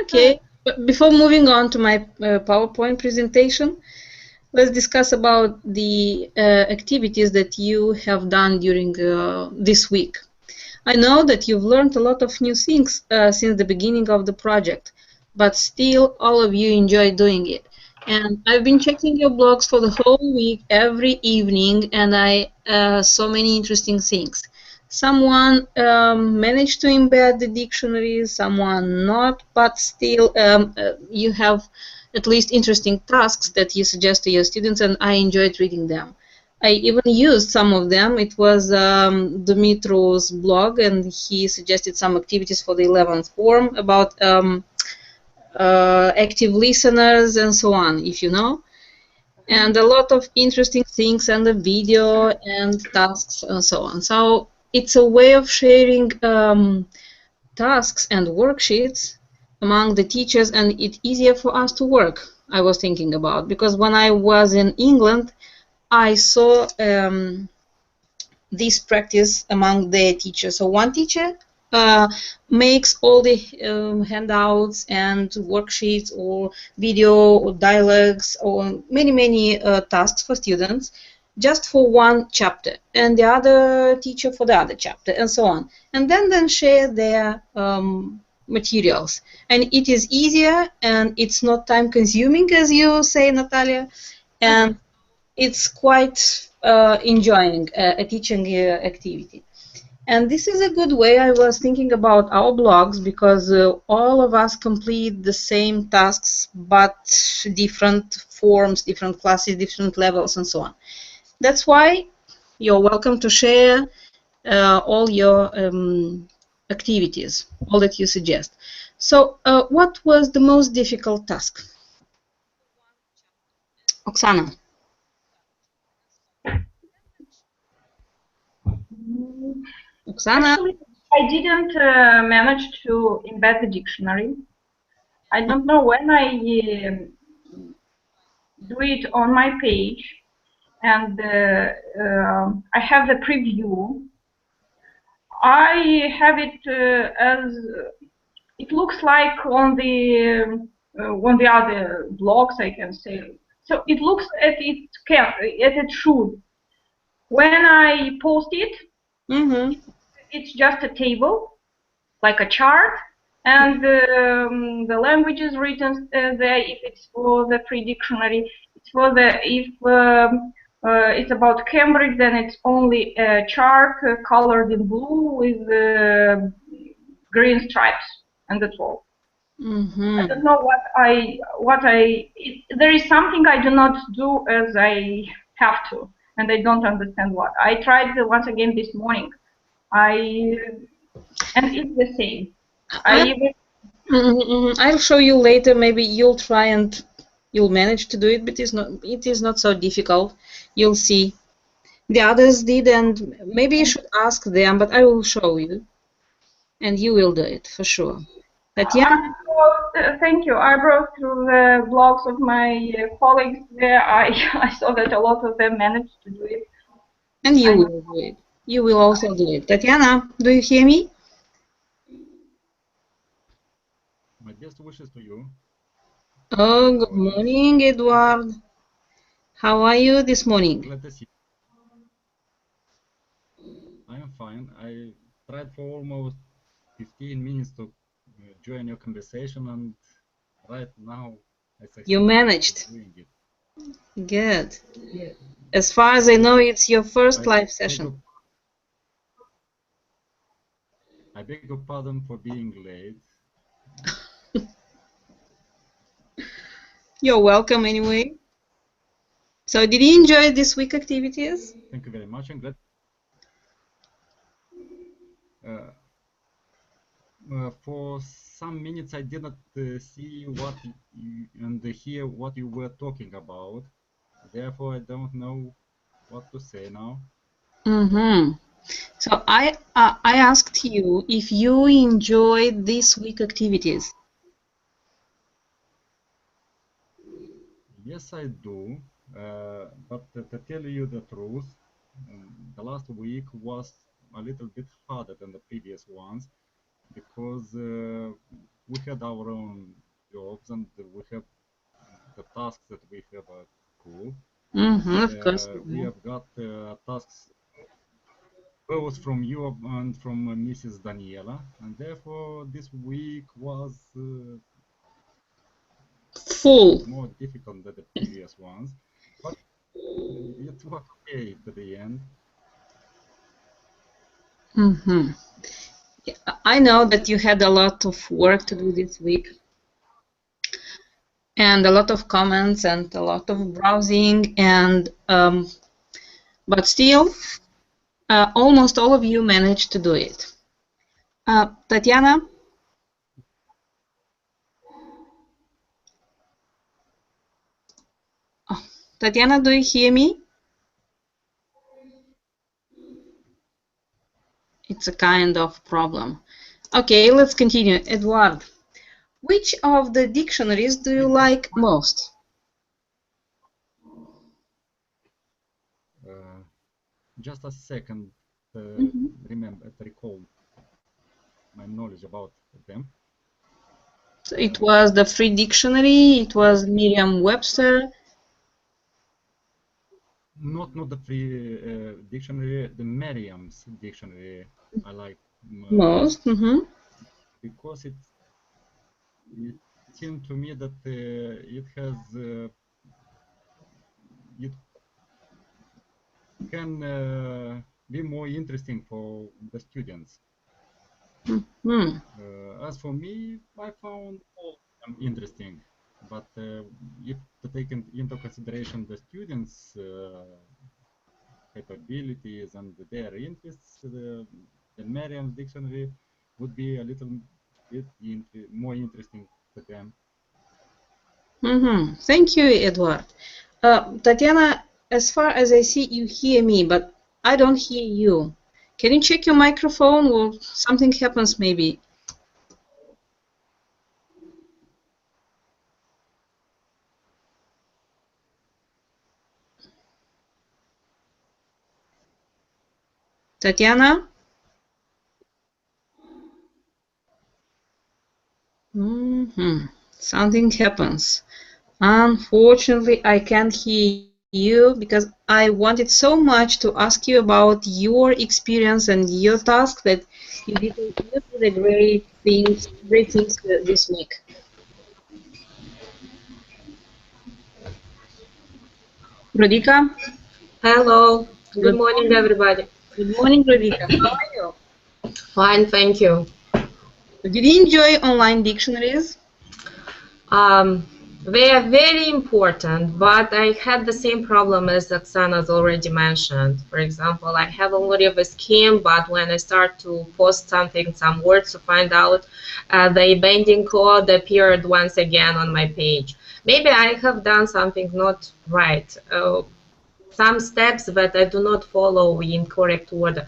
Okay, but before moving on to my PowerPoint presentation, let's discuss about the activities that you have done during this week. I know that you've learned a lot of new things since the beginning of the project, but still all of you enjoy doing it. And I've been checking your blogs for the whole week, every evening, and I saw many interesting things. Someone managed to embed the dictionary, someone not, but still you have at least interesting tasks that you suggest to your students, and I enjoyed reading them. I even used some of them. It was Dimitro's blog, and he suggested some activities for the 11th form about active listeners and so on, if you know. And a lot of interesting things and the video and tasks and so on. So it's a way of sharing tasks and worksheets among the teachers, and it's easier for us to work, I was thinking about. Because when I was in England, I saw this practice among the teachers. So one teacher makes all the handouts and worksheets or video or dialogues or many tasks for students just for one chapter, and the other teacher for the other chapter, and so on. And then share their materials. And it is easier, and it's not time consuming, as you say, Natalia, and it's quite enjoying a teaching activity. And this is a good way. I was thinking about our blogs because all of us complete the same tasks, but different forms, different classes, different levels, and so on. That's why you're welcome to share all your activities, all that you suggest. So what was the most difficult task? Oksana. Oksana? Actually, I didn't manage to embed the dictionary. I don't know when I do it on my page, and I have the preview. I have it as it looks like on the other blogs, I can say. So it looks as it should. When I post it, it's just a table, like a chart, and the language is written there. If it's for the free dictionary, it's for the if it's about Cambridge, then it's only a chart colored in blue with green stripes, and that's all. I don't know there is something I do not do as I have to, and I don't understand what. I tried once again this morning. And it's the same. I'll show you later. Maybe you'll try and you'll manage to do it, but it is not so difficult. You'll see. The others did, and maybe you should ask them, but I will show you, and you will do it for sure. Tatiana? Thank you. I browsed through the blogs of my colleagues there. I saw that a lot of them managed to do it. And you will do it. You will also do it. Tatiana, do you hear me? My best wishes to you. Oh, good morning, Edward. How are you this morning? Glad to see you. I am fine. I tried for almost 15 minutes to join your conversation, and right now I succeeded. You managed. Doing it. Good. As far as I know, it's your first live session. I beg your pardon for being late. You're welcome anyway. So did you enjoy this week activities? Thank you very much. I'm glad. For some minutes I did not see what and hear what you were talking about. Therefore, I don't know what to say now. So I asked you if you enjoyed this week activities. Yes, I do. But to tell you the truth, the last week was a little bit harder than the previous ones because we had our own jobs and we have the tasks that we have at school. Of course. We have got tasks both from you and from Mrs. Daniela, and therefore this week was Full. more difficult than the previous ones, but it was okay to the end. I know that you had a lot of work to do this week, and a lot of comments and a lot of browsing, and but still, almost all of you managed to do it. Tatiana? Oh, Tatiana, do you hear me? It's a kind of problem. Okay, let's continue. Edward, which of the dictionaries do you like most? Just a second to recall my knowledge about them. So it was the Free Dictionary, it was Merriam-Webster. Not the Free Dictionary, the Merriam's Dictionary I like Most. because it seemed to me that it has it can be more interesting for the students. As for me, I found all of them interesting, but if to take into consideration the students' capabilities and their interests, the Merriam's dictionary would be a little bit more interesting to them. Thank you, Edward. Tatiana, as far as I see, you hear me, but I don't hear you. Can you check your microphone or something happens maybe? Tatiana? Something happens. Unfortunately, I can't hear you because I wanted so much to ask you about your experience and your task that you did a great things this week. Radhika? Hello, good Good morning, morning. everybody. Good morning, Radhika. How are you? Fine, thank you. Did you enjoy online dictionaries? They are very important, but I had the same problem as Oksana's already mentioned. For example, I have already a scheme, but when I start to post something, some words to find out, the bending code appeared once again on my page. Maybe I have done something not right. Some steps that I do not follow in correct order.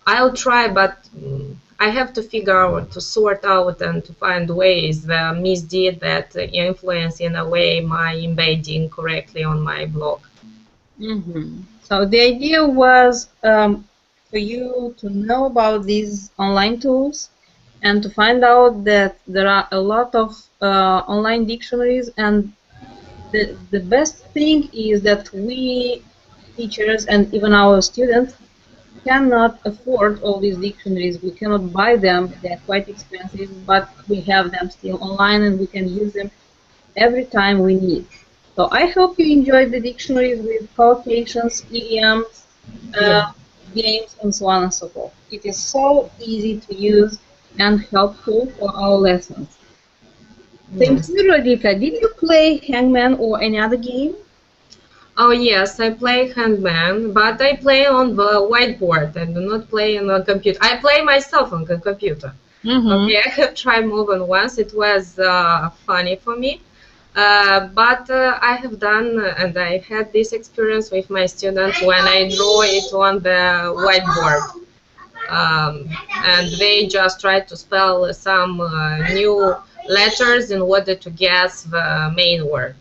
I'll try, but I have to figure out, to sort out and to find ways the misdeed that influence in a way my embedding correctly on my blog. So the idea was for you to know about these online tools and to find out that there are a lot of online dictionaries, and the best thing is that we teachers and even our students cannot afford all these dictionaries. We cannot buy them. They're quite expensive, but we have them still online and we can use them every time we need. So I hope you enjoyed the dictionaries with collocations, idioms, uh, Yeah. games, and so on and so forth. It is so easy to use and helpful for our lessons. Thank Yes. you, Radhika. Did you play Hangman or any other game? Oh yes, I play handman, but I play on the whiteboard. I do not play on a computer. I play myself on the computer. Okay, I have tried more than once. It was funny for me. But I have done and I had this experience with my students when I draw it on the whiteboard. And they just try to spell some new letters in order to guess the main word.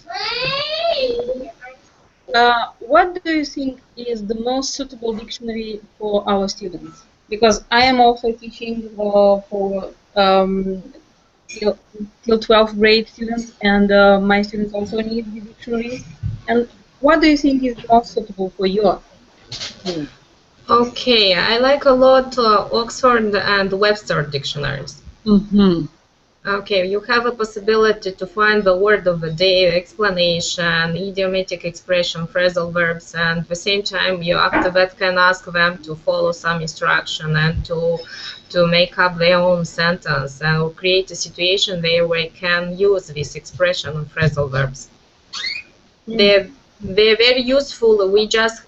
What do you think is the most suitable dictionary for our students? Because I am also teaching for till 12th grade students, and my students also need the dictionaries. And what do you think is most suitable for your needs? Okay, I like a lot Oxford and Webster dictionaries. Mm-hmm. Okay, you have a possibility to find the word of the day, explanation, idiomatic expression, phrasal verbs, and at the same time you after that can ask them to follow some instruction and to make up their own sentence and create a situation there where they can use this expression and phrasal verbs. They're very useful. We just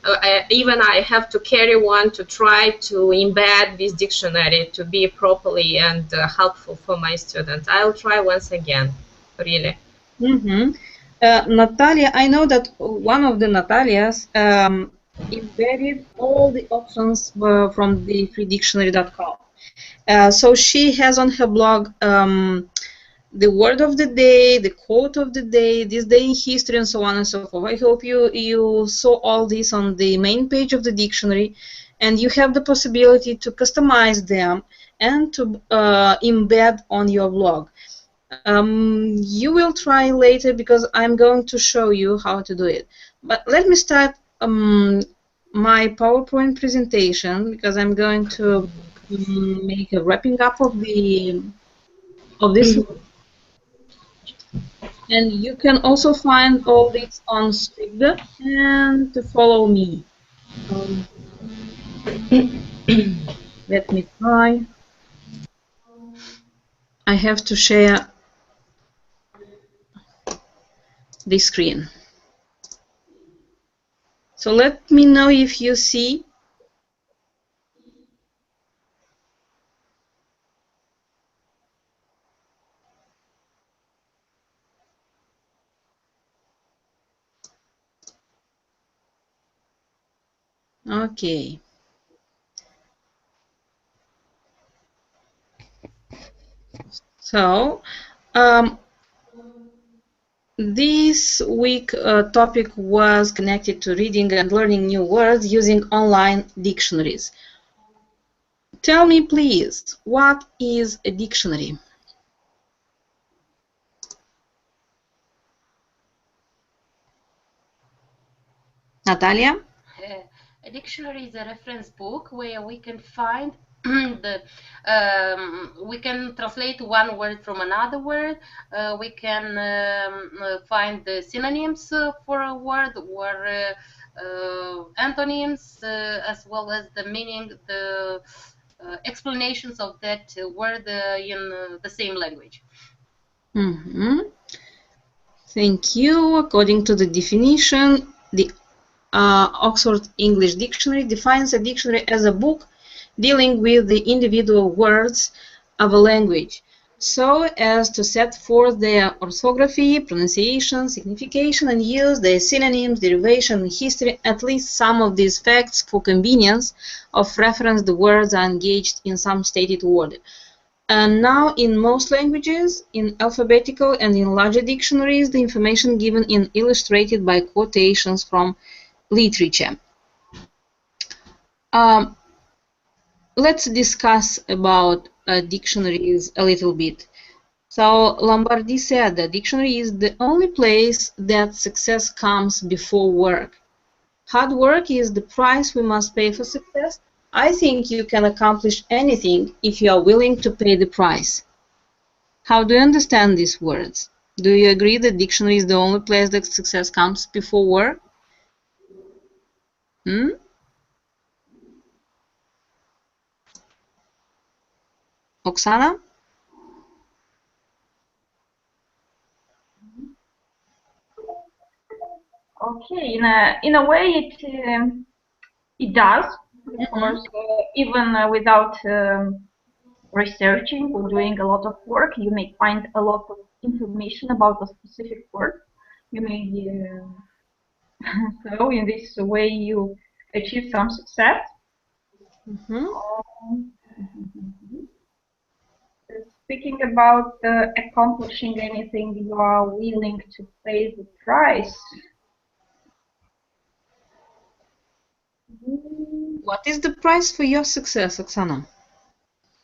even I have to carry one to try to embed this dictionary to be properly and helpful for my students. I'll try once again, really. Mm-hmm. Natalia, I know that one of the Natalias embedded all the options from the freedictionary.com. So she has on her blog the word of the day, the quote of the day, this day in history, and so on and so forth. I hope you saw all this on the main page of the dictionary, and you have the possibility to customize them and to embed on your blog. You will try later because I'm going to show you how to do it. But let me start my PowerPoint presentation because I'm going to make a wrapping up of this. And you can also find all this on Scribd and to follow me. Um, let me try. I have to share the screen. So let me know if you see. Okay. So this week topic was connected to reading and learning new words using online dictionaries. Tell me please, what is a dictionary? Natalia? A dictionary is a reference book where we can find we can translate one word from another word. We can find the synonyms for a word or antonyms, as well as the meaning, the explanations of that word in the same language. Mm-hmm. Thank you. According to the definition, the Oxford English Dictionary defines a dictionary as a book dealing with the individual words of a language, so as to set forth their orthography, pronunciation, signification, and use their synonyms, derivation, and history. At least some of these facts for convenience of reference. The words are engaged in some stated order. And now, in most languages, in alphabetical and in larger dictionaries, the information given is illustrated by quotations from literature. Let's discuss about dictionaries a little bit. So Lombardi said that dictionary is the only place that success comes before work. Hard work is the price we must pay for success. I think you can accomplish anything if you are willing to pay the price. How do you understand these words? Do you agree that dictionary is the only place that success comes before work? Oksana? Okay, in a way it does, because even without researching or doing a lot of work, you may find a lot of information about a specific word. You may so in this way you achieve some success. Speaking about accomplishing anything, you are willing to pay the price. What is the price for your success, Oksana?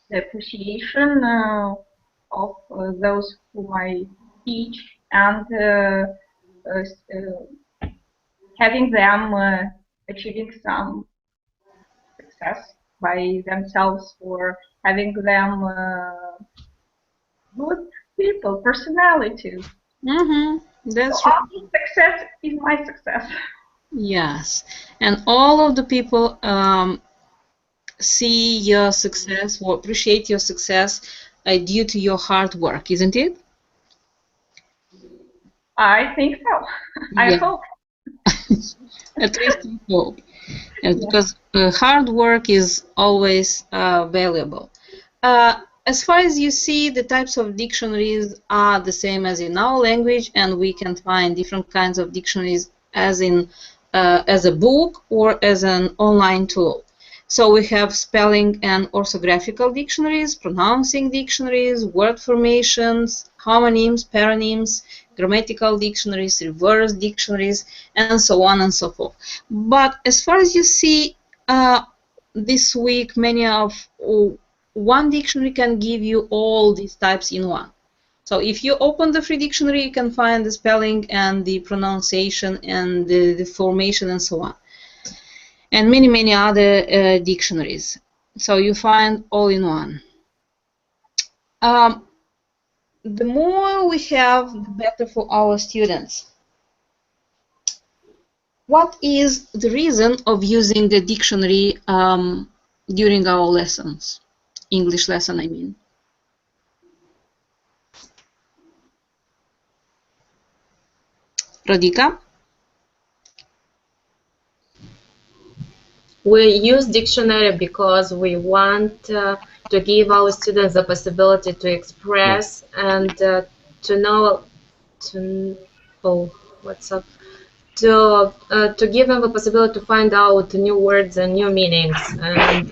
The appreciation of those whom I teach, and having them achieving some success by themselves, or having them good people, personalities. That's So right. our success is my success. Yes, and all of the people see your success or appreciate your success due to your hard work, isn't it? I think so. I Yeah, hope. at least we hope. Yes, Yes. because hard work is always valuable. As far as you see, the types of dictionaries are the same as in our language, and we can find different kinds of dictionaries as in as a book or as an online tool. So we have spelling and orthographical dictionaries, pronouncing dictionaries, word formations, homonyms, paronyms, grammatical dictionaries, reverse dictionaries, and so on and so forth. But as far as you see, this week, many of one dictionary can give you all these types in one. So if you open the free dictionary, you can find the spelling and the pronunciation and the formation and so on, and many, many other dictionaries. So you find all in one. Um, the more we have, the better for our students. What is the reason of using the dictionary during our lessons? English lesson, I mean. Radhika? We use dictionary because we want to give our students the possibility to express and to know oh, what's up to give them the possibility to find out new words and new meanings, and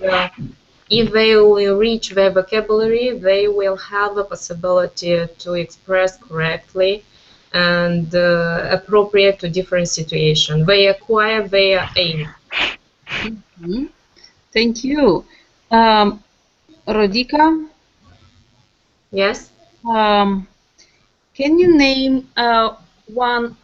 if they will reach their vocabulary, they will have the possibility to express correctly and appropriate to different situations. They acquire their aim. Thank you. Radhika, Yes. can you name one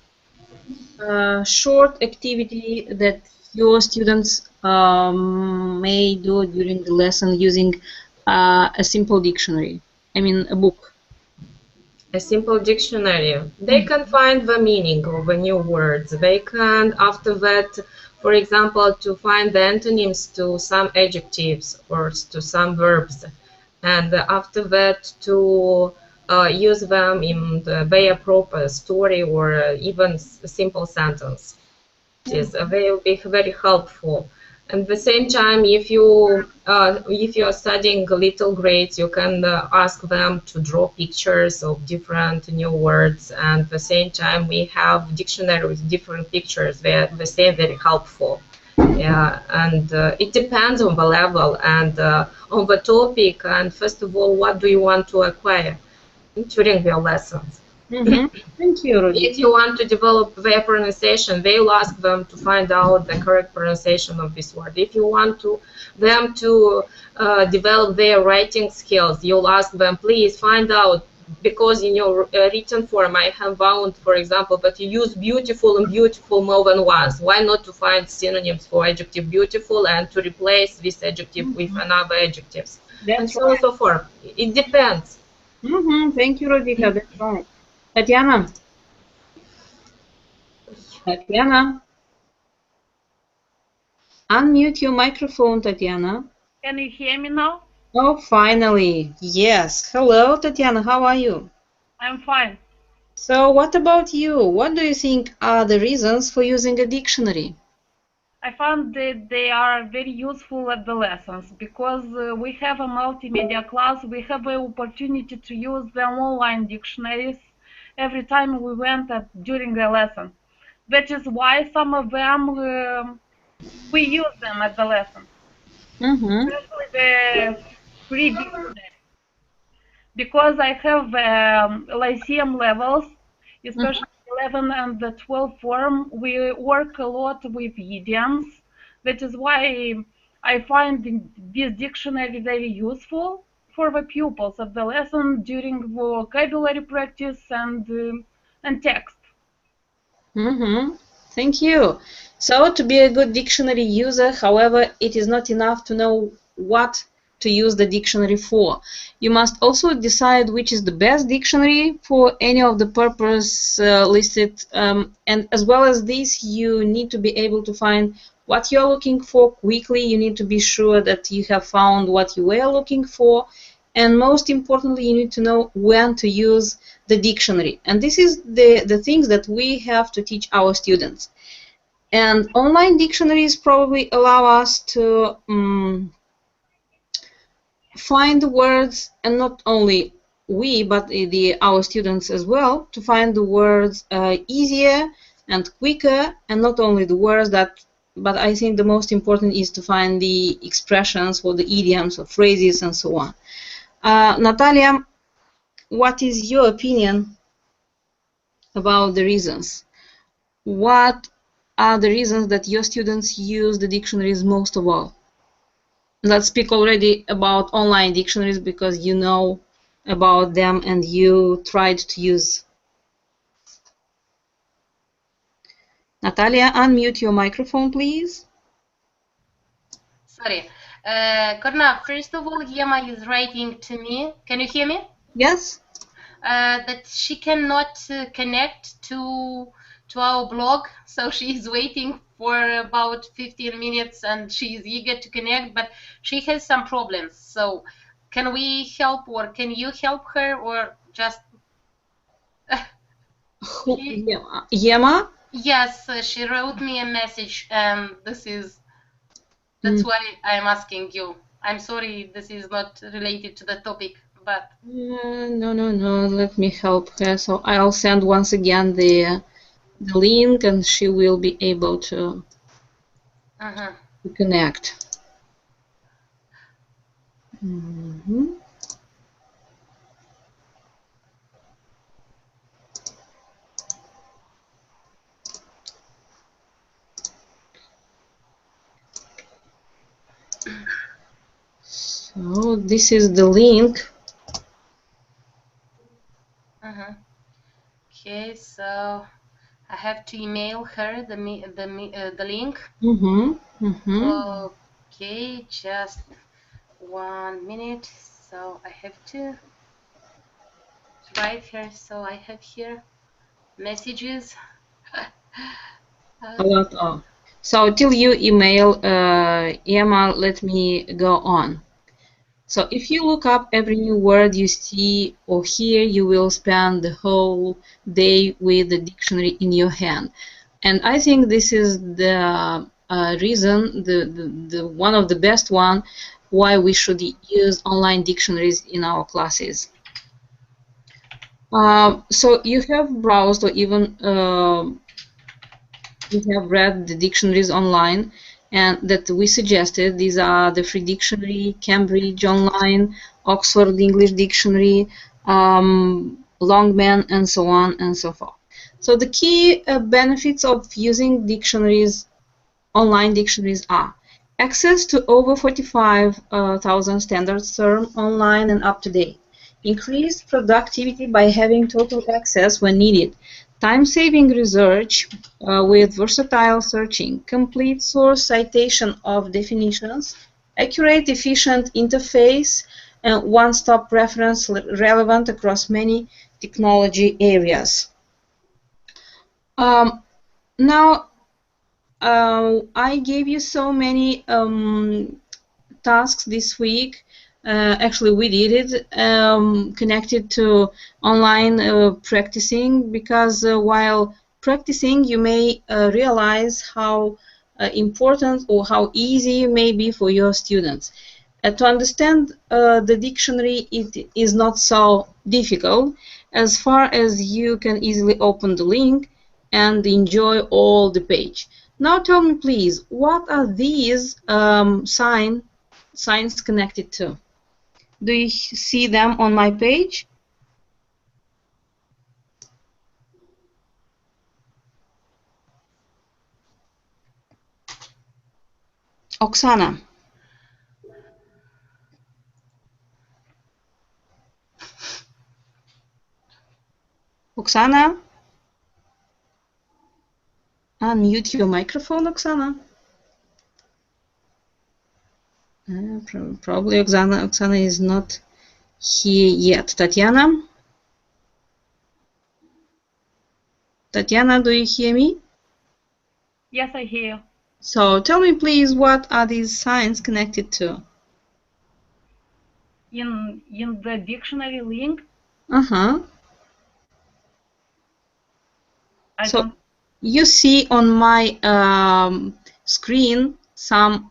short activity that your students may do during the lesson using a simple dictionary? I mean, a book. A simple dictionary. They can find the meaning of the new words. They can, after that, for example, to find the antonyms to some adjectives or to some verbs, and after that to use them in their proper story or even a simple sentence. Yes, they will be very helpful. At the same time, if you are studying little grades, you can ask them to draw pictures of different new words. And at the same time, we have dictionary with different pictures. They say very helpful. Yeah, and it depends on the level and on the topic. And first of all, what do you want to acquire during your lessons? Thank you, Radhika. If you want to develop their pronunciation, they'll ask them to find out the correct pronunciation of this word. If you want them to develop their writing skills, you'll ask them, please find out, because in your written form I have found, for example, but you use beautiful and beautiful more than once. Why not to find synonyms for adjective beautiful and to replace this adjective with another adjectives? And so on and so forth. It depends. Thank you, Radhika. That's right. Tatiana. Tatiana. Unmute your microphone, Tatiana. Can you hear me now? Oh, finally. Yes. Hello, Tatiana. How are you? I'm fine. So, what about you? What do you think are the reasons for using a dictionary? I found that they are very useful at the lessons because we have a multimedia class. We have the opportunity to use the online dictionaries every time we went during the lesson. That is why some of them we use them at the lesson, especially the free dictionary. Because I have lyceum levels, especially 11 and the 12 form, we work a lot with idioms. That is why I find this dictionary very useful. for the pupils of the lesson during vocabulary practice and text. Thank you. So, to be a good dictionary user, however, it is not enough to know what to use the dictionary for. You must also decide which is the best dictionary for any of the purpose listed, and as well as this, you need to be able to find what you're looking for quickly. You need to be sure that you have found what you were looking for, and most importantly, you need to know when to use the dictionary. And this is the things that we have to teach our students. And online dictionaries probably allow us to find the words, and not only we, but our students as well, to find the words easier and quicker, and not only the words that, but I think the most important is to find the expressions or the idioms or phrases and so on. Natalia, what is your opinion about the reasons? What are the reasons that your students use the dictionaries most of all? Let's speak already about online dictionaries because you know about them and you tried to use. Natalia, unmute your microphone, please. Sorry. Korna, first of all, Yema is writing to me. Can you hear me? Yes. That she cannot connect to our blog, so she is waiting for about 15 minutes and she is eager to connect, but she has some problems. So can we help, or can you help her, or just Yema? Yes, she wrote me a message, and that's why I'm asking you. I'm sorry, this is not related to the topic, but No. Let me help her. So I'll send once again the link, and she will be able to connect. So this is the link. Okay, so I have to email her the link. Okay, just 1 minute. So I have to write her. So I have here messages. A lot of. So till you email Emma, let me go on. So if you look up every new word you see or hear, you will spend the whole day with the dictionary in your hand. And I think this is the reason, the one of the best one, why we should use online dictionaries in our classes. So you have browsed or even you have read the dictionaries online and that we suggested. These are the Free Dictionary, Cambridge Online, Oxford English Dictionary, Longman, and so on and so forth. So the key benefits of using dictionaries, online dictionaries, are access to over 45,000 standard terms online and up to date, increased productivity by having total access when needed, time-saving research with versatile searching, complete source citation of definitions, accurate, efficient interface, and one-stop reference relevant across many technology areas. Now, I gave you so many tasks this week. Actually, we did it connected to online practicing, because while practicing, you may realize how important or how easy it may be for your students. To understand the dictionary, it is not so difficult, as far as you can easily open the link and enjoy all the page. Now tell me, please, what are these signs connected to? Do you see them on my page? Oksana. Oksana? Unmute your microphone, Oksana. Probably Oksana is not here yet. Tatiana? Tatiana, do you hear me? Yes, I hear you. So tell me, please, what are these signs connected to? In the dictionary link, Uh-huh. So don't. you see on my screen some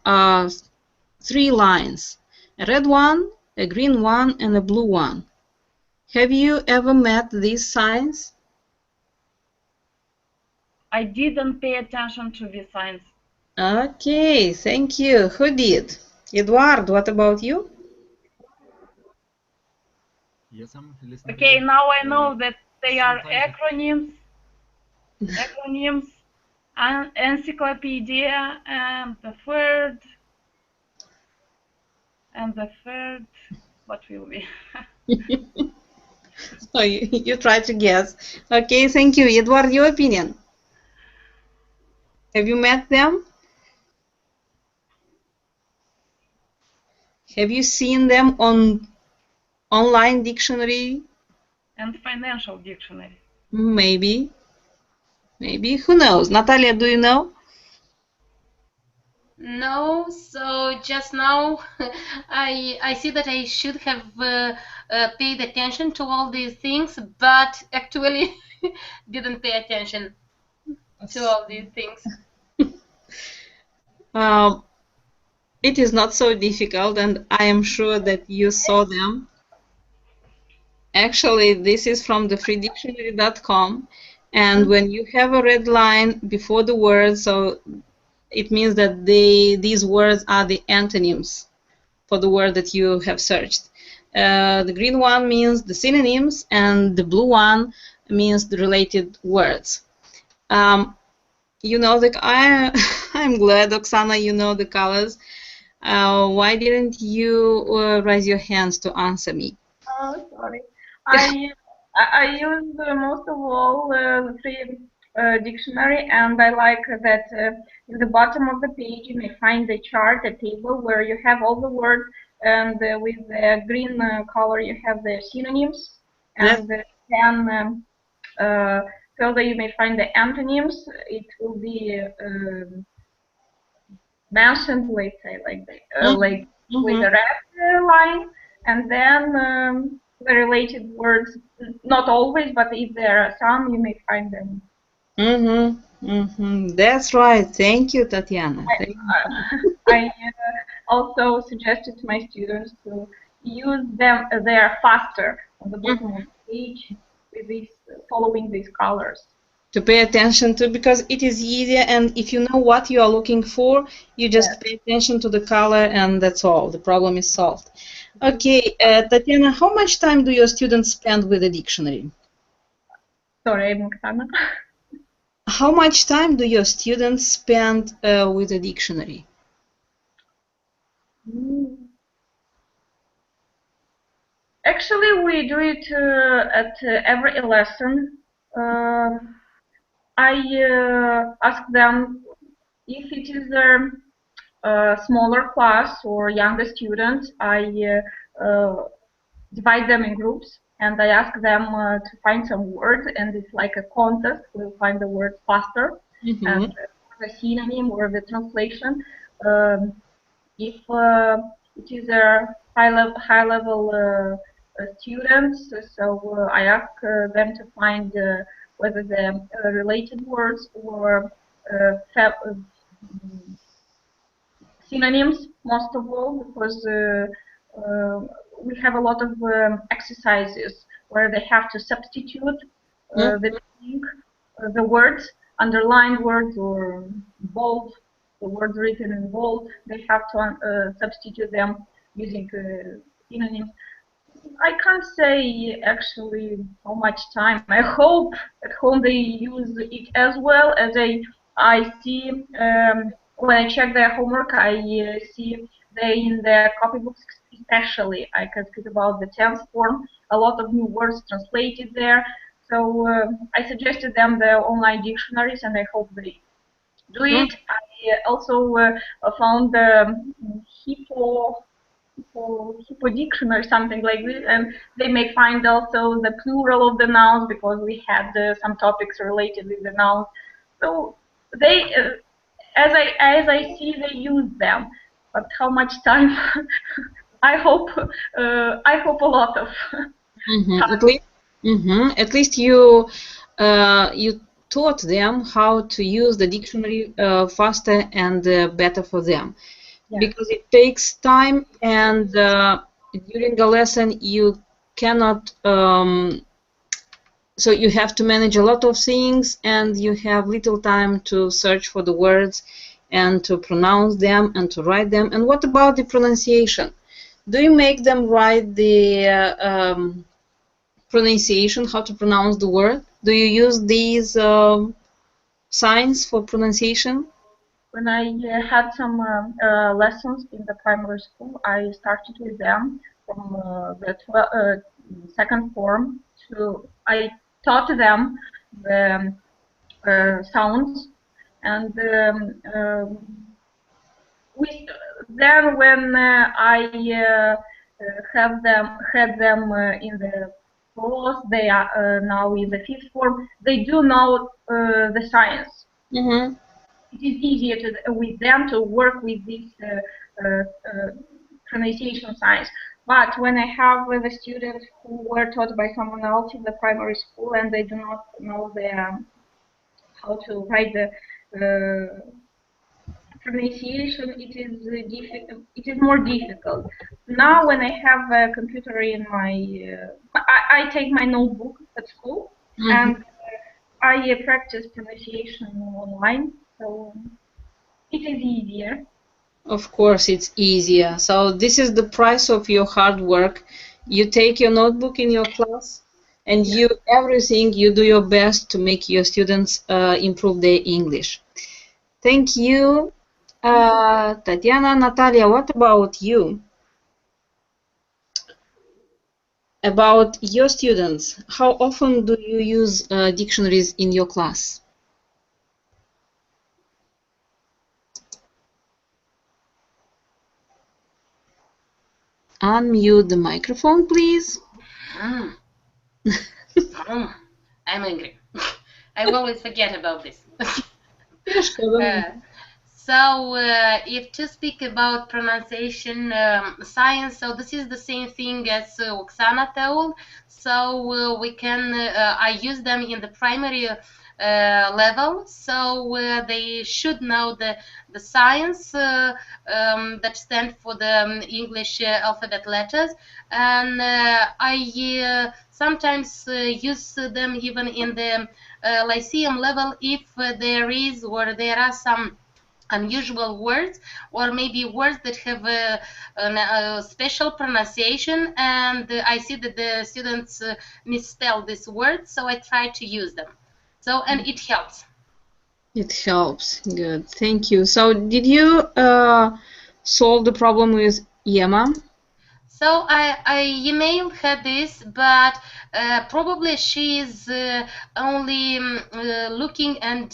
3 lines. A red one, a green one, and a blue one. Have you ever met these signs? I didn't pay attention to the signs. Okay, thank you. Who did? Eduard, what about you? Yes, I'm listening to Okay, you. now I know that they are Sometimes acronyms, and encyclopedia, and the third, what will be? Oh, you try to guess. Okay, thank you. Eduard, your opinion? Have you met them? Have you seen them on online dictionary? And financial dictionary. Maybe. Maybe. Who knows? Natalia, do you know? No, so just now I see that I should have paid attention to all these things, but actually didn't pay attention to all these things. Um, it is not so difficult, and I am sure that you saw them. Actually, this is from the freedictionary.com, and when you have a red line before the word, so it means that these words are the antonyms for the word that you have searched. The green one means the synonyms, and the blue one means the related words. You know, I'm glad, Oksana, you know the colors. Why didn't you raise your hands to answer me? Oh, sorry. I use most of all the free dictionary, and I like that in the bottom of the page you may find a chart, a table where you have all the words, and with the green color you have the synonyms, and then further you may find the antonyms. It will be mentioned, let's say, like with the red line, and then the related words. Not always, but if there are some, you may find them. That's right. Thank you, Tatiana. I also suggested to my students to use them. They are faster on the bottom of the page with these following these colors. To pay attention to, because it is easier, and if you know what you are looking for, you just pay attention to the color, and that's all. The problem is solved. Okay, Tatiana, how much time do your students spend with the dictionary? Sorry, Moksana. How much time do your students spend with the dictionary? Actually, we do it at every lesson. I ask them if it is a smaller class or younger students. I divide them in groups, and I ask them to find some words, and it's like a contest. We'll find the word faster, and the synonym or the translation. If it is a high level students, so I ask them to find whether the related words or synonyms, most of all, because we have a lot of exercises where they have to substitute the meaning, the words, underlined words or bold, the words written in bold. They have to substitute them using synonyms. I can't say actually how much time. I hope at home they use it as well as I see when I check their homework. I see they in their copybooks, especially I can speak about the 10th form. A lot of new words translated there. So I suggested them the online dictionaries, and I hope they do it. I also found the Hippo dictionary, something like this, and they may find also the plural of the nouns, because we had some topics related with the nouns. So they, as I see, they use them. But how much time? I hope a lot of time. At least you you taught them how to use the dictionary faster and better for them. Yeah. Because it takes time, and during a lesson you cannot so you have to manage a lot of things, and you have little time to search for the words and to pronounce them and to write them. And what about the pronunciation? Do you make them write the pronunciation, how to pronounce the word? Do you use these signs for pronunciation? When I had some lessons in the primary school, I started with them from the second form. I taught them the sounds, and then when I had them in the fourth, they are now in the fifth form. They do know the science. Mm-hmm. It is easier with them to work with this pronunciation science. But when I have the students who were taught by someone else in the primary school, and they do not know how to write the pronunciation, it is more difficult. Now, when I have a computer in my, I take my notebook at school, and I practice pronunciation online, so it is easier. Of course, it's easier. So this is the price of your hard work. You take your notebook in your class, and you everything you do your best to make your students improve their English. Thank you, Tatiana. Natalia, what about you? About your students, how often do you use dictionaries in your class? Unmute the microphone, please. I'm angry. I always forget about this. So if to speak about pronunciation science, so this is the same thing as Oksana told. So we can, I use them in the primary level, so they should know the science that stand for the English alphabet letters, and I sometimes use them even in the lyceum level if there is or there are some unusual words, or maybe words that have a special pronunciation, and I see that the students misspell this word, so I try to use them. So, and it helps. It helps. Good. Thank you. So, did you solve the problem with Yema? So I emailed her this, but probably she's only looking, and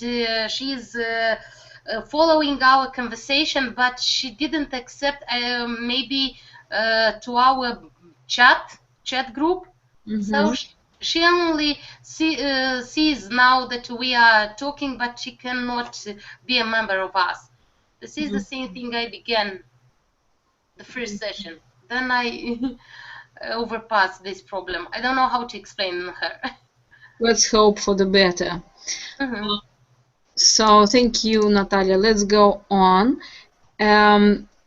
she's following our conversation, but she didn't accept maybe to our chat group. So she only sees now that we are talking, but she cannot be a member of us. This is the same thing I began the first session. Then I overpass this problem. I don't know how to explain her. Let's hope for the better. So thank you, Natalia. Let's go on.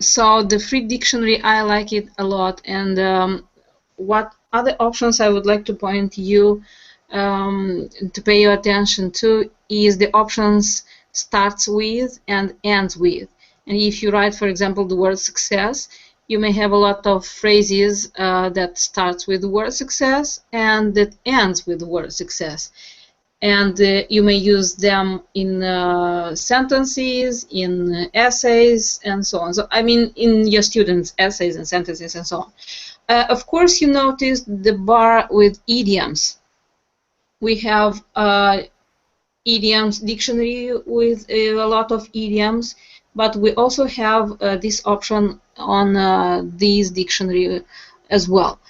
So the free dictionary, I like it a lot. And what other options I would like to point you to pay your attention to is the options starts with and ends with. And if you write, for example, the word success, you may have a lot of phrases that starts with the word success and that ends with the word success. And you may use them in sentences, in essays, and so on. So, I mean, in your students' essays and sentences and so on. Of course, you noticed the bar with idioms. We have idioms dictionary with a lot of idioms, but we also have this option on this dictionary as well.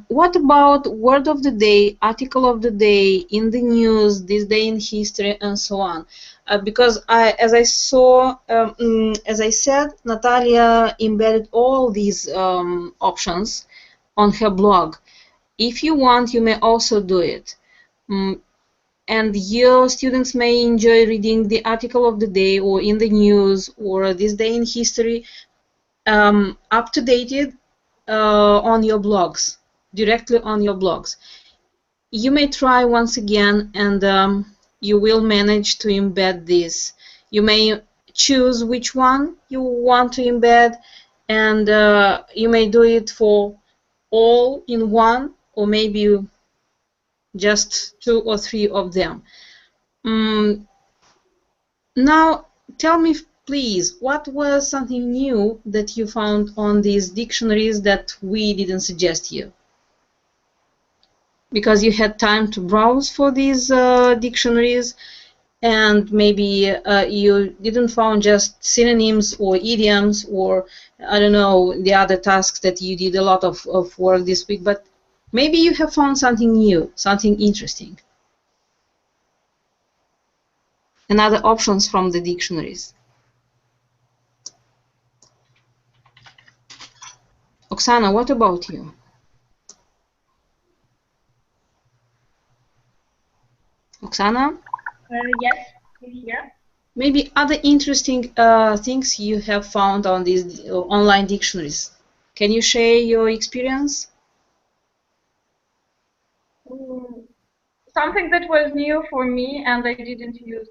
What about word of the day, article of the day, in the news, this day in history, and so on? Because as I saw, as I said, Natalia embedded all these options on her blog. If you want, you may also do it. And your students may enjoy reading the article of the day or in the news or this day in history up to date on your blogs, directly on your blogs. You may try once again and you will manage to embed this. You may choose which one you want to embed, and you may do it for all in one, or maybe just 2 or 3 of them. Now, tell me, please, what was something new that you found on these dictionaries that we didn't suggest you? Because you had time to browse for these dictionaries, and maybe you didn't find just synonyms or idioms or, I don't know, the other tasks that you did a lot of work this week, but maybe you have found something new, something interesting. And other options from the dictionaries. Oksana, what about you? Oksana? Yes, here. Maybe other interesting things you have found on these online dictionaries. Can you share your experience? Something that was new for me and I didn't use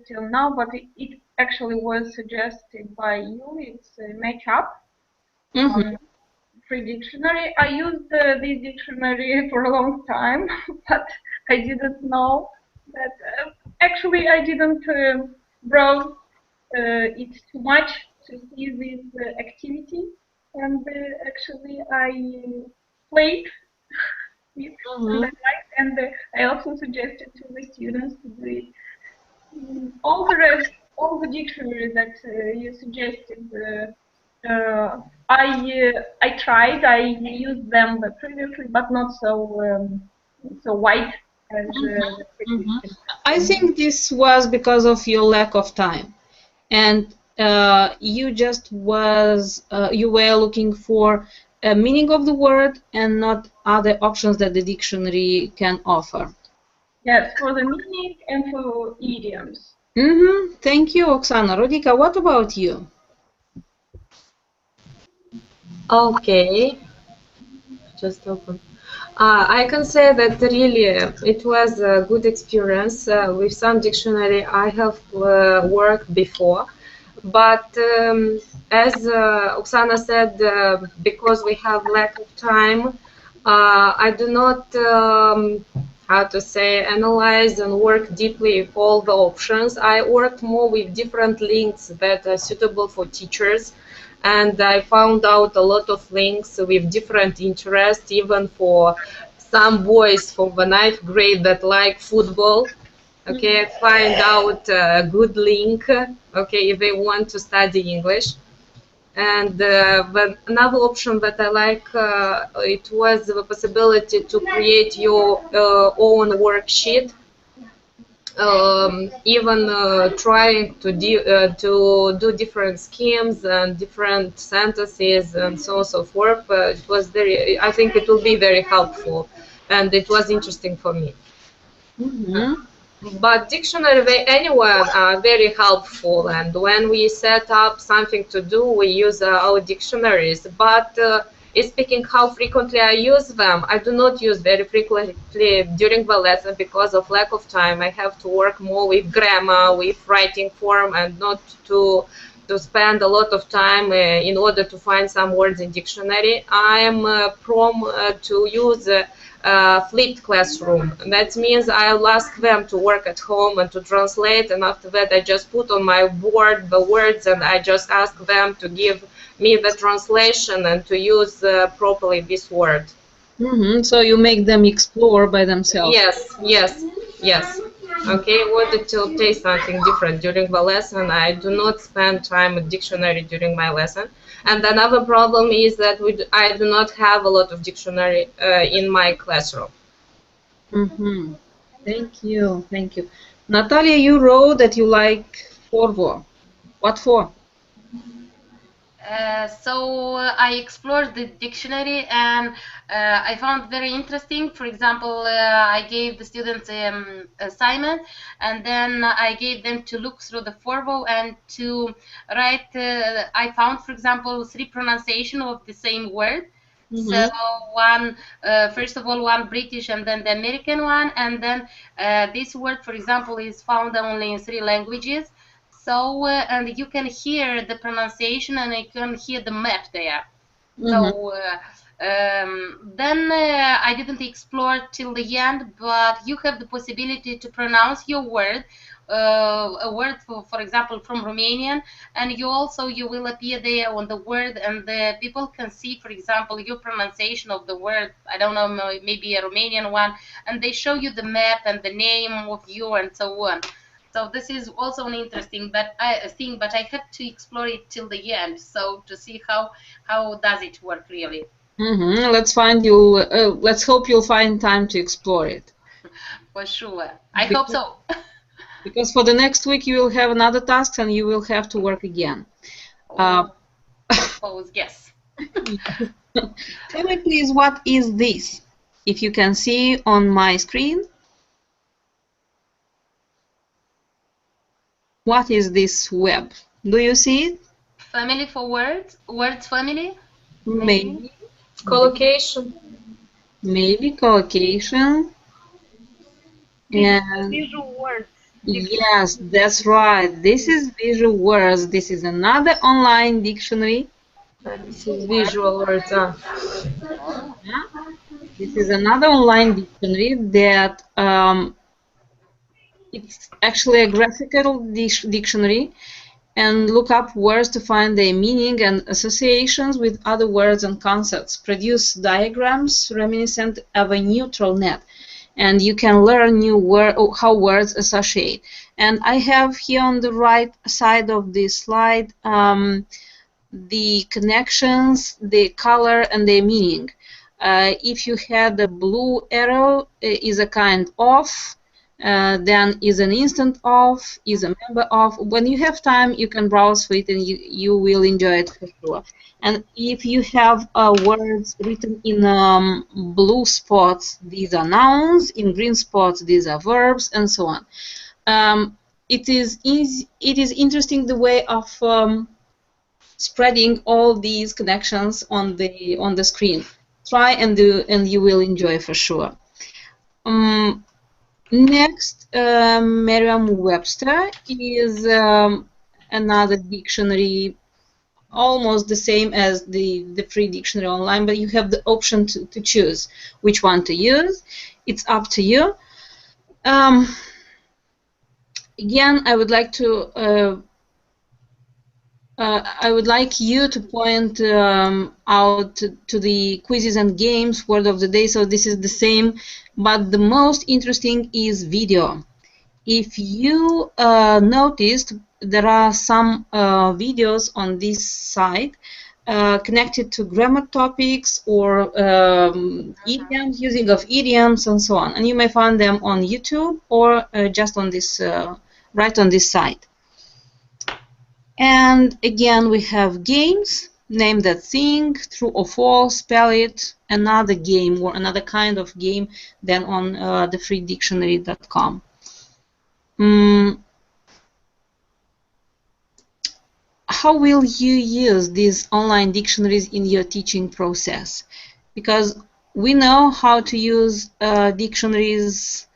till now, but it actually was suggested by you. It's makeup. Free dictionary. I used this dictionary for a long time, but I didn't know that. Actually, I didn't browse it too much to see this activity, and actually I played it, and I liked, and I also suggested to the students to do it. All the rest, all the dictionaries that you suggested. I tried. I used them previously, but not so wide as I think this was because of your lack of time, and you just you were looking for a meaning of the word and not other options that the dictionary can offer. Yes, for the meaning and for idioms. Thank you, Oksana. Rodika, what about you? Okay, just open. I can say that really it was a good experience with some dictionary I have worked before, but as Oksana said, because we have lack of time, I do not how to say analyze and work deeply with all the options. I worked more with different links that are suitable for teachers, and I found out a lot of links with different interests, even for some boys from the 9th grade that like football. Okay, find out a good link, okay, if they want to study English. And another option that I like, it was the possibility to create your own worksheet, even trying to do different schemes and different sentences and so on and so forth. It was I think it will be very helpful, and it was interesting for me. But dictionary anyone are very helpful, and when we set up something to do, we use our dictionaries. But speaking how frequently I use them, I do not use very frequently during the lesson because of lack of time. I have to work more with grammar, with writing form, and not to spend a lot of time in order to find some words in dictionary. I am prone to use flipped classroom. That means I'll ask them to work at home and to translate, and after that I just put on my board the words and I just ask them to give me the translation and to use properly this word. So you make them explore by themselves. Yes. Okay, I wanted to taste something different during the lesson. I do not spend time with dictionary during my lesson. And another problem is that I do not have a lot of dictionary in my classroom. Thank you, thank you. Natalia, you wrote that you like Forvo. What for? So I explored the dictionary and I found very interesting. For example, I gave the students assignment and then I gave them to look through the Forvo and to write. I found, for example, 3 pronunciation of the same word. So one, first of all, one British and then the American one, and then this word, for example, is found only in 3 languages. So and you can hear the pronunciation and you can hear the map there. So then I didn't explore till the end, but you have the possibility to pronounce your word, a word for example from Romanian, and you will appear there on the word, and the people can see, for example, your pronunciation of the word. I don't know, maybe a Romanian one, and they show you the map and the name of you and so on. So this is also an interesting thing, but I had to explore it till the end, so to see how does it work really. Let's hope you'll find time to explore it. For sure, I hope so. Because for the next week you will have another task and you will have to work again. I suppose yes. Tell me please, what is this? If you can see on my screen. What is this web? Do you see it? Family for words? Words family? Maybe. Collocation. Maybe collocation. And Visual words. yes, that's right. This is visual words. This is another online dictionary. This is visual words. This is another online dictionary that it's actually a graphical dictionary, and look up words to find their meaning and associations with other words and concepts. Produce diagrams reminiscent of a neutral net, and you can learn how words associate. And I have here on the right side of this slide the connections, the color, and their meaning. If you had the blue arrow, is a kind of, then is an instant of, is a member of. When you have time, you can browse for it and you will enjoy it for sure. And if you have words written in blue spots, these are nouns, in green spots, these are verbs, and so on. It is interesting the way of spreading all these connections on the screen. Try and do, and you will enjoy for sure. Next, Merriam-Webster is another dictionary, almost the same as the free dictionary online, but you have the option to choose which one to use. It's up to you. Again, I would like you to point out to the quizzes and games word of the day. So this is the same, but the most interesting is video. If you noticed, there are some videos on this site connected to grammar topics or idioms, using of idioms and so on. And you may find them on YouTube or just on this, right on this site. And again, we have games. Name that thing, true or false, spell it. Another game or another kind of game than on thefreedictionary.com. How will you use these online dictionaries in your teaching process? Because we know how to use dictionaries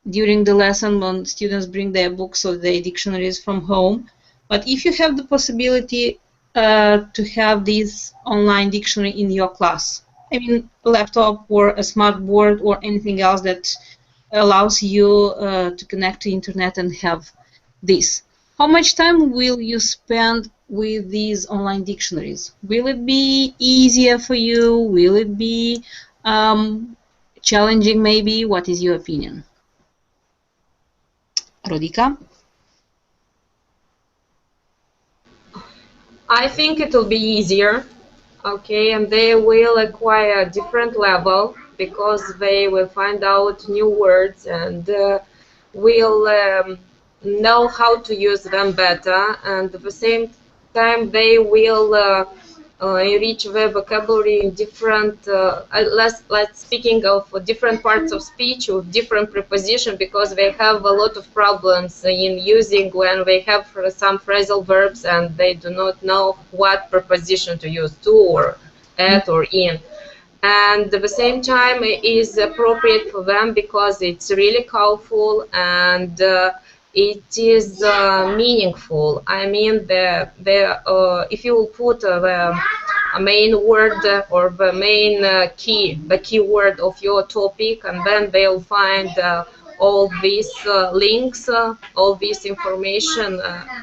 during the lesson when students bring their books or their dictionaries from home. But if you have the possibility to have this online dictionary in your class, I mean, a laptop or a smart board or anything else that allows you to connect to internet and have this, how much time will you spend with these online dictionaries? Will it be easier for you? Will it be challenging maybe? What is your opinion? Rodica? I think it will be easier, okay, and they will acquire a different level because they will find out new words and will know how to use them better, and at the same time they will enrich their vocabulary in different, let's speaking of different parts of speech with different preposition, because they have a lot of problems in using when they have some phrasal verbs and they do not know what preposition to use, to or at or in. And at the same time it is appropriate for them because it's really colorful and it is meaningful. I mean, if you put the main word or the main the keyword of your topic, and then they'll find all these links, all this information,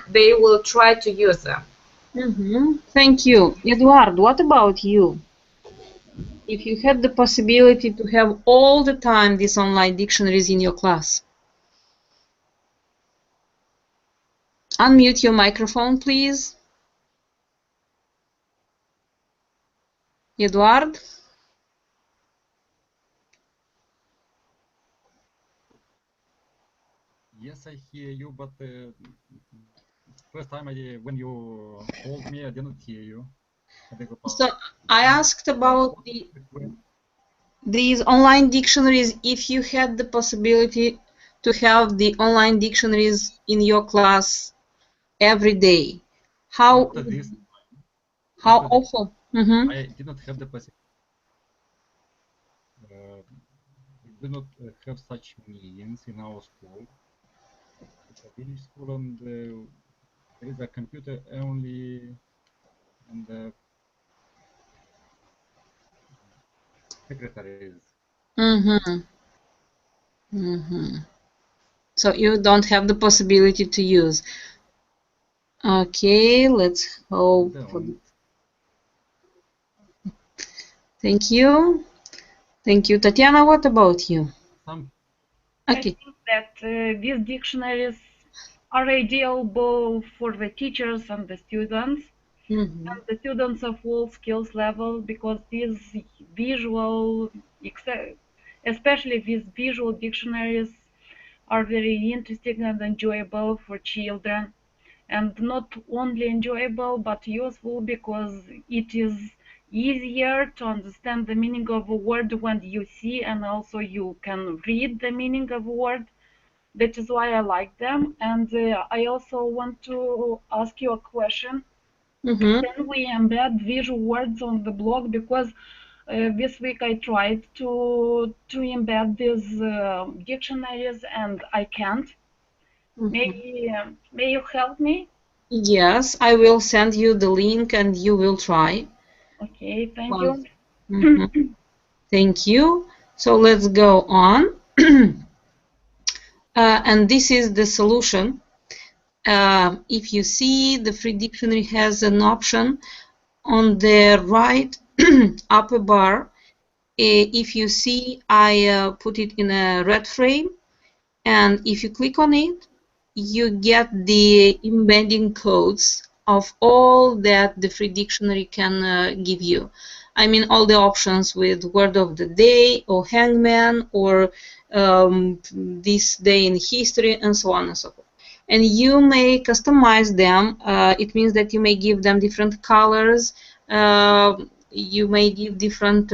they will try to use them. Thank you. Eduard, what about you? If you had the possibility to have all the time these online dictionaries in your class. Unmute your microphone, please. Eduard? Yes, I hear you, but first time when you told me, I didn't hear you. So I asked about these online dictionaries, if you had the possibility to have the online dictionaries in your class every day. How often? I did not have the possibility. We do not have such meetings in our school. It's a village school, and there is a computer only, and the secretaries. So you don't have the possibility to use. Okay, let's hope. Thank you. Thank you. Tatiana, what about you? Okay. I think that these dictionaries are ideal both for the teachers and the students, and the students of all skills level, because these visual, especially these visual dictionaries, are very interesting and enjoyable for children, and not only enjoyable but useful because it is easier to understand the meaning of a word when you see and also you can read the meaning of a word. That is why I like them. And I also want to ask you a question. Can we embed visual words on the blog? Because this week I tried to embed these dictionaries and I can't. May you help me? Yes, I will send you the link and you will try. Okay, thank you. Thank you. So let's go on. And this is the solution. If you see, the free dictionary has an option on the right upper bar. If you see, I put it in a red frame, and if you click on it, you get the embedding codes of all that the free dictionary can give you. I mean, all the options with word of the day or hangman or this day in history and so on and so forth. And you may customize them. It means that you may give them different colors. You may give different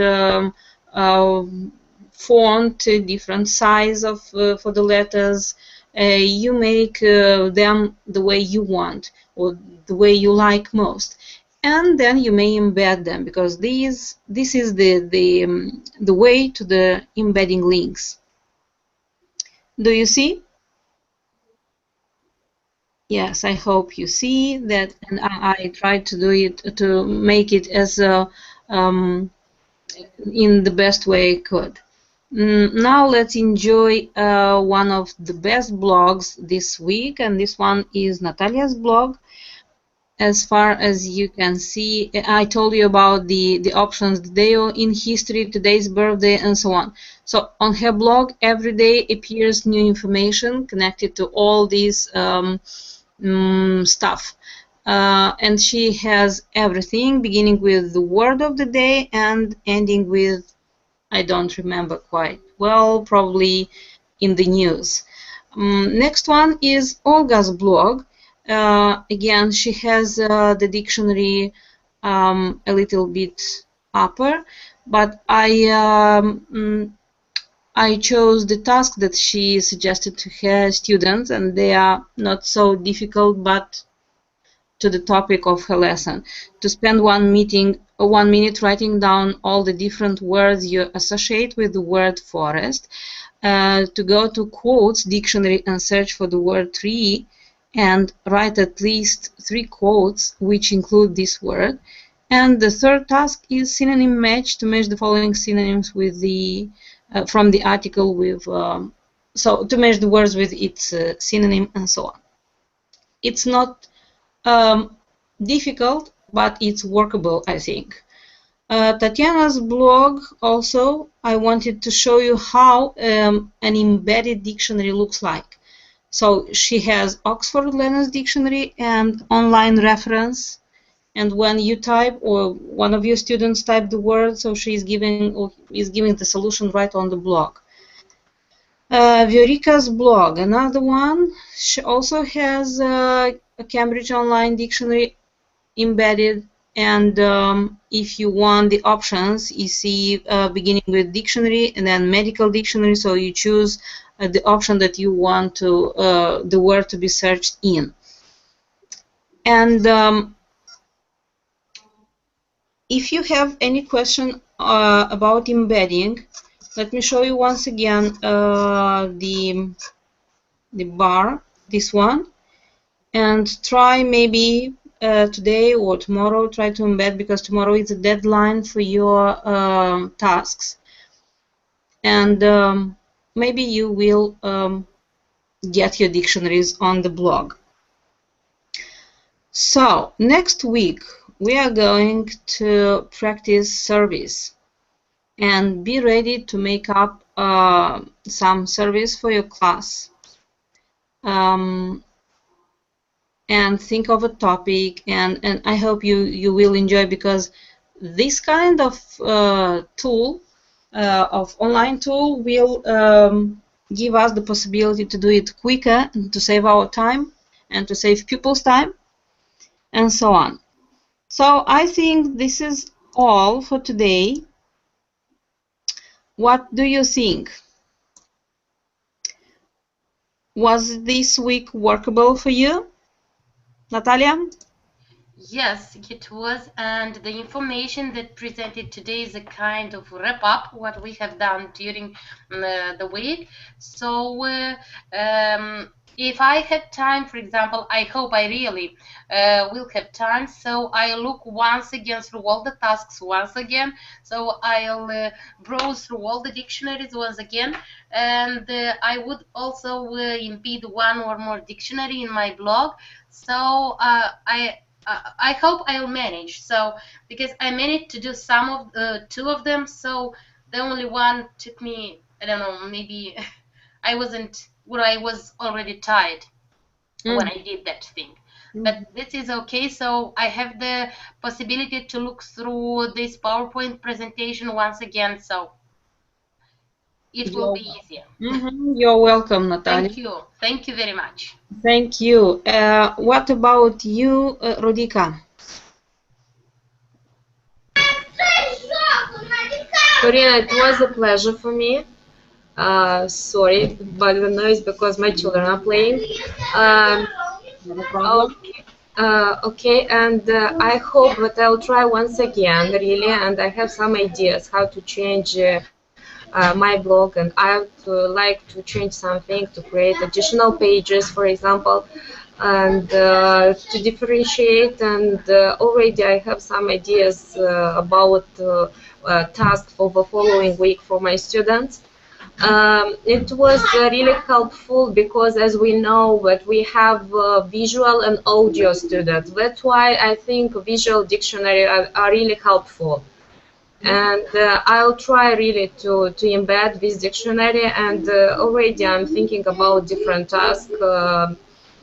font, different size of for the letters. You make them the way you want or the way you like most, and then you may embed them, because this is the way to the embedding links. Do you see? Yes, I hope you see that, and I tried to do it to make it as in the best way I could. Now let's enjoy one of the best blogs this week, and this one is Natalia's blog. as far as you can see, I told you about the options, the day in history, today's birthday, and so on. So on her blog, every day appears new information connected to all these stuff. And she has everything, beginning with the word of the day and ending with, I don't remember quite well, probably in the news. Next one is Olga's blog. Again, she has the dictionary a little bit upper, but I chose the task that she suggested to her students, and they are not so difficult, but to the topic of her lesson. To spend 1 minute writing down all the different words you associate with the word forest, to go to quotes dictionary and search for the word tree and write at least 3 quotes which include this word. And the third task is synonym match, to match the following synonyms with the from the article with so to match the words with its synonym and so on. It's not difficult, but it's workable, I think. Tatiana's blog also, I wanted to show you how an embedded dictionary looks like. So she has Oxford Learner's Dictionary and online reference, and when you type or one of your students type the word, so she is giving the solution right on the blog. Viorica's blog, another one, she also has a Cambridge Online Dictionary embedded, and if you want the options, you see beginning with dictionary and then medical dictionary, so you choose the option that you want to the word to be searched in. And if you have any question about embedding, let me show you once again the bar, this one, and try maybe today or tomorrow, try to embed, because tomorrow is a deadline for your tasks, and maybe you will get your dictionaries on the blog. So next week we are going to practice surveys, and be ready to make up some surveys for your class. And think of a topic, and I hope you will enjoy, because this kind of tool, of online tool, will give us the possibility to do it quicker and to save our time and to save pupils' time and so on. So I think this is all for today. What do you think? Was this week workable for you, Natalia? Yes, it was, and the information that presented today is a kind of wrap up what we have done during the week. So if I have time, for example, I hope I really will have time, so I look once again through all the tasks once again. So I'll browse through all the dictionaries once again, and I would also embed one or more dictionary in my blog. So I hope I'll manage. So because I managed to do some of 2 of them, so the only one took me, I don't know, maybe I wasn't, well, I was already tired when I did that thing. But this is okay. So I have the possibility to look through this PowerPoint presentation once again. So it will be easier. You're welcome, Natalia. Thank you. Thank you very much. Thank you. What about you, Rodica? Corina, it was a pleasure for me. Sorry about the noise because my children are playing. No problem. Okay, and I hope that I'll try once again, really, and I have some ideas how to change my blog, and I would like to change something to create additional pages, for example, and to differentiate. And already I have some ideas about tasks for the following week for my students. It was really helpful because, as we know, that we have visual and audio students. That's why I think visual dictionary are really helpful. And I'll try really to embed this dictionary, and already I'm thinking about different tasks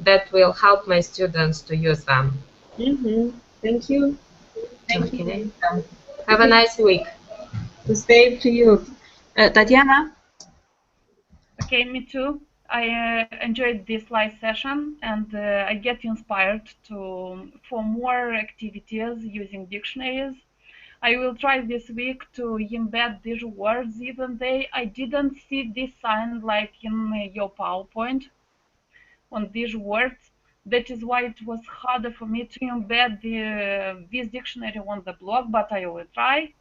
that will help my students to use them. Thank you. Thank you. Okay. Have a nice week. The same to you. Tatiana? Okay, me too. I enjoyed this live session, and I get inspired for more activities using dictionaries. I will try this week to embed these words, even though I didn't see this sign like in your PowerPoint on these words. That is why it was harder for me to embed this dictionary on the blog, but I will try.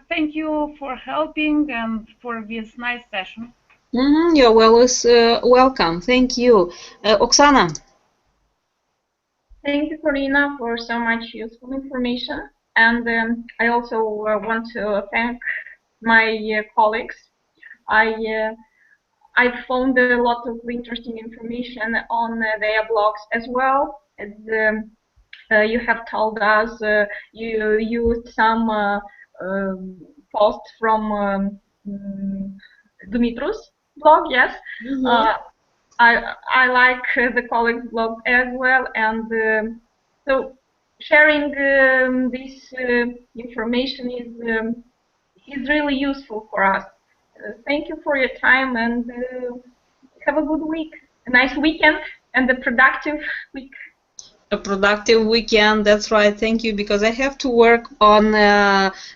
Thank you for helping and for this nice session. You're welcome. Thank you. Oksana? Thank you, Corina, for so much useful information. And I also want to thank my colleagues. I found a lot of interesting information on their blogs as well. As you have told us, you used some posts from Dumitra's blog, yes. I like the colleagues' blog as well, and so sharing this information is really useful for us. Thank you for your time, and have a good week, a nice weekend, and a productive week. A productive weekend, that's right. Thank you, because I have to work on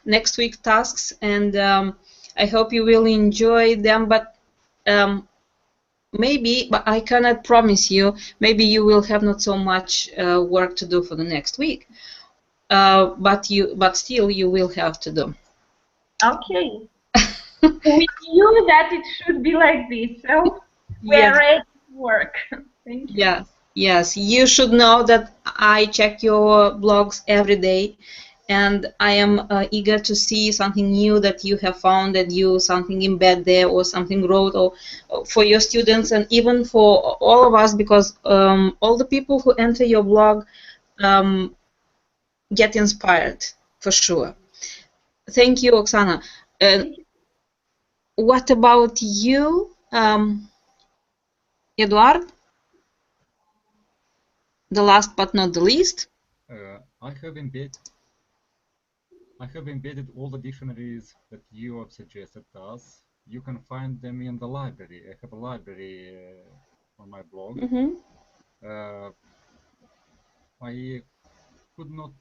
next week tasks, and I hope you will enjoy them, but maybe, but I cannot promise you, maybe you will have not so much work to do for the next week, but still you will have to do. Okay. We knew that it should be like this, so we Yes. are ready to work. Thank you. Yes, yes. You should know that I check your blogs every day, and I am eager to see something new that you have found, that you something embed there or something wrote, or for your students and even for all of us, because all the people who enter your blog get inspired for sure. Thank you, Oksana. What about you, Eduard? The last but not the least. I have embedded all the dictionaries that you have suggested us. You can find them in the library. I have a library on my blog. I could not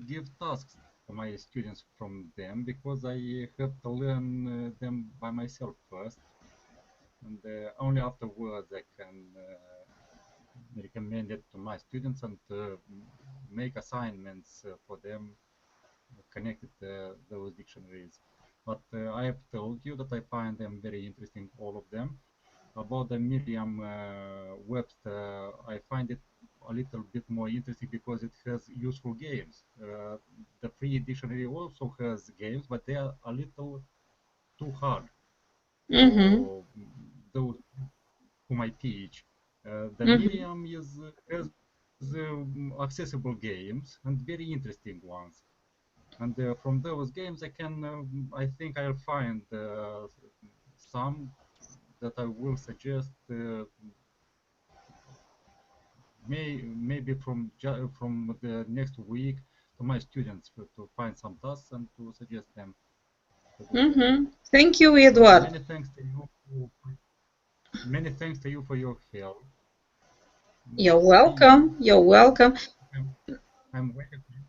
give tasks to my students from them because I have to learn them by myself first, and only afterwards I can recommend it to my students and make assignments for them connected to those dictionaries. But I have told you that I find them very interesting, all of them. About the Merriam-Webster, I find it a little bit more interesting because it has useful games. The free dictionary also has games, but they are a little too hard for those whom I teach. The Merriam has accessible games and very interesting ones. And from those games, I think I'll find some that I will suggest maybe from the next week to my students to find some tasks and to suggest them. Thank you, Eduard. Many thanks to you. Many thanks to you for your help. You're welcome. You're welcome. I'm waiting for you.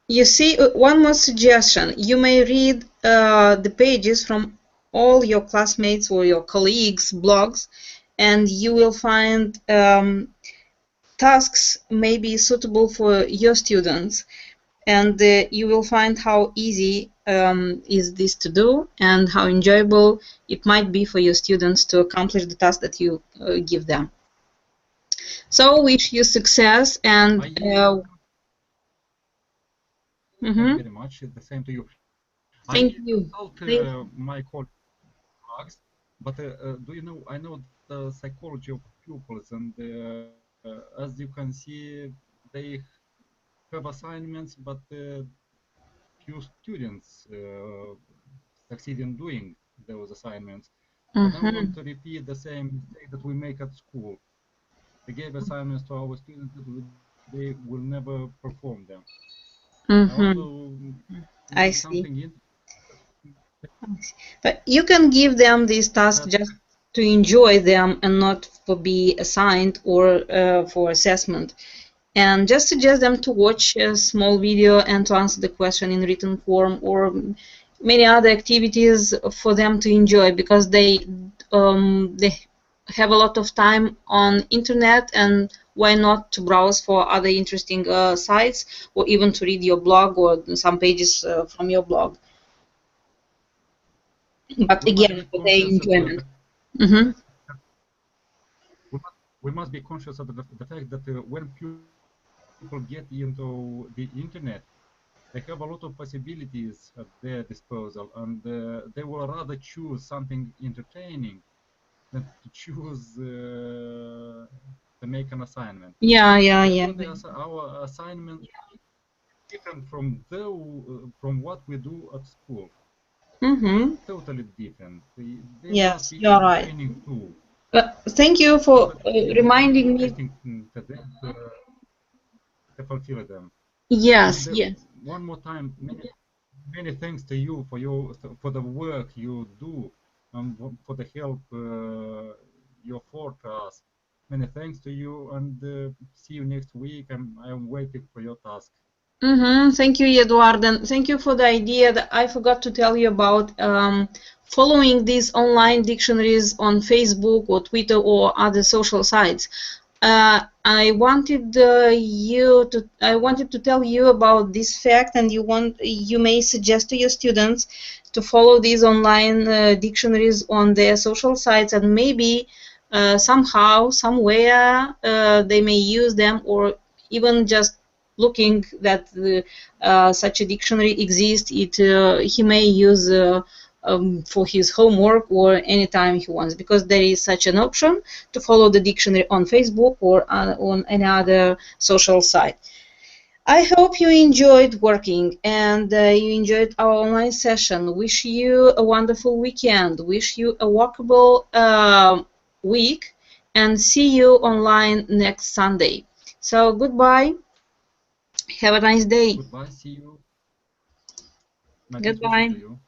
You see, one more suggestion. You may read the pages from all your classmates or your colleagues' blogs, and you will find tasks maybe suitable for your students, and you will find how easy is this to do and how enjoyable it might be for your students to accomplish the task that you give them. So wish you success, and Thank you very much. The same to you. Thank you. My colleagues, but do you know? I know the psychology of pupils, and as you can see, they have assignments, but few students succeed in doing those assignments. I don't want to repeat the same mistake that we make at school. We gave assignments to our students that they will never perform them. Also, I make see. something But you can give them these tasks just to enjoy them and not for be assigned or for assessment. And just suggest them to watch a small video and to answer the question in written form, or many other activities for them to enjoy, because they have a lot of time on internet, and why not to browse for other interesting sites, or even to read your blog or some pages from your blog. But again, for their enjoyment. We must be conscious of the fact that when people get into the internet, they have a lot of possibilities at their disposal, and they will rather choose something entertaining than to choose to make an assignment. Yeah. Our assignments different from what we do at school. Totally different. They Yes, must be you're right. entertaining too. Thank you for reminding me. Interesting to them to fulfill them. Yes, And yes. one more time, many thanks to you for the work you do and for the help you afford to us. Many thanks to you, and see you next week. I'm waiting for your task. Thank you, Eduard, and thank you for the idea that I forgot to tell you about following these online dictionaries on Facebook or Twitter or other social sites. I wanted to tell you about this fact, and you may suggest to your students to follow these online dictionaries on their social sites, and maybe somehow, somewhere, they may use them, or even just looking that such a dictionary exists, he may use for his homework or anytime he wants, because there is such an option to follow the dictionary on Facebook or on any other social site. I hope you enjoyed working, and you enjoyed our online session. Wish you a wonderful weekend. Wish you a workable week, and see you online next Sunday. So goodbye. Have a nice day. Goodbye. See you. My best wishes Goodbye. to you.